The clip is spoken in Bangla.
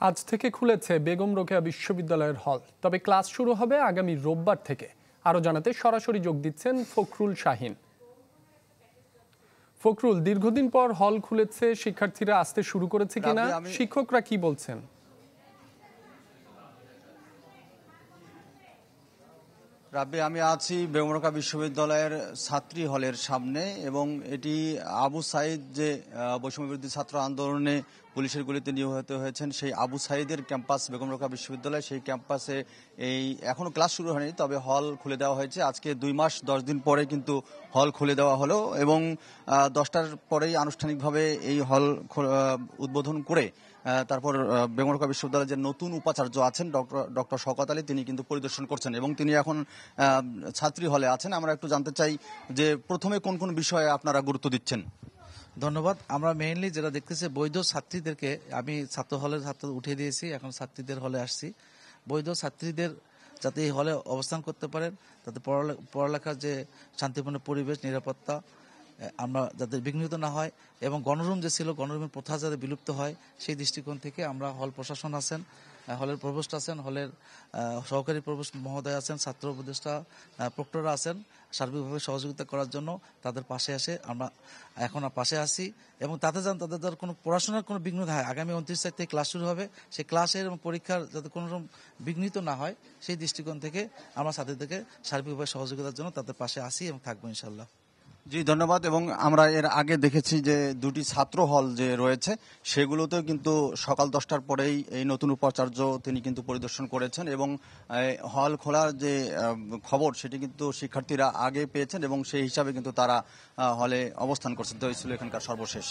আজ থেকে খুলেছে বেগম রোকেয়া বিশ্ববিদ্যালয়ের হল, তবে ক্লাস শুরু হবে আগামী রোববার থেকে। আরো জানাতে সরাসরি যোগ দিচ্ছেন ফখরুল শাহীন। ফখরুল, দীর্ঘদিন পর হল খুলেছে, শিক্ষার্থীরা আসতে শুরু করেছে কিনা, শিক্ষকরা কি বলছেন? রাব্বি, আমি আছি বেগম রোকেয়া বিশ্ববিদ্যালয়ের ছাত্রী হলের সামনে এবং এটি আবু সাইদ যে বৈষম্যবিরোধী ছাত্র আন্দোলনে পুলিশের গুলিতে নিহত হয়েছেন সেই আবু সাইদের ক্যাম্পাস বেগম রোকেয়া বিশ্ববিদ্যালয়। সেই ক্যাম্পাসে এখনো ক্লাস শুরু হয়নি, তবে হল খুলে দেওয়া হয়েছে। আজকে 2 মাস 10 দিন পরে কিন্তু হল খুলে দেওয়া হলো এবং 10টার পরেই আনুষ্ঠানিকভাবে এই হল উদ্বোধন করে তারপর বেগম রোকেয়া বিশ্ববিদ্যালয়ের যে নতুন উপাচার্য আছেন ডক্টর শওকত আলী, তিনি কিন্তু পরিদর্শন করছেন এবং তিনি এখন ছাত্রী হলে আছেন। আমরা একটু জানতে চাই যে প্রথমে কোন কোন বিষয়ে আপনারা গুরুত্ব দিচ্ছেন? ধন্যবাদ। আমরা মেইনলি যেটা দেখতেছি, বৈধ ছাত্রীদেরকে আমি ছাত্র হলের ছাত্র উঠিয়ে দিয়েছি, এখন ছাত্রীদের হলে আসছি। বৈধ ছাত্রীদের যাতে এই হলে অবস্থান করতে পারেন, তাতে পড়ালেখার যে শান্তিপূর্ণ পরিবেশ, নিরাপত্তা আমরা যাতে বিঘ্নিত না হয় এবং গণরুম যে ছিল, গণরুমের প্রথা যাতে বিলুপ্ত হয়, সেই দৃষ্টিকোণ থেকে আমরা হল প্রশাসন আছেন, হলের প্রভোস্ট আছেন, হলের সহকারী প্রভোস্ট মহোদয় আছেন, ছাত্র উপদেষ্টা প্রক্টররা আছেন, সার্বিকভাবে সহযোগিতা করার জন্য তাদের পাশে আসে আমরা এখন পাশে আছি এবং তাতে যেন তাদের কোনো পড়াশোনার কোনো বিঘ্ন না হয়। আগামী 29 তারিখ থেকে ক্লাস শুরু হবে, সেই ক্লাসের এবং পরীক্ষার যাতে কোনো রকম বিঘ্নিত না হয়, সেই দৃষ্টিকোণ থেকে আমরা ছাত্রীদেরকে সার্বিকভাবে সহযোগিতার জন্য তাদের পাশে আসি এবং থাকবো ইনশাল্লাহ। জি, ধন্যবাদ। এবং আমরা এর আগে দেখেছি যে দুটি ছাত্র হল যে রয়েছে সেগুলোতেও কিন্তু সকাল 10টার পরেই এই নতুন উপাচার্য তিনি কিন্তু পরিদর্শন করেছেন এবং হল খোলার যে খবর সেটি কিন্তু শিক্ষার্থীরা আগে পেয়েছেন এবং সেই হিসাবে কিন্তু তারা হলে অবস্থান করছেন। তো এই ছিল এখানকার সর্বশেষ।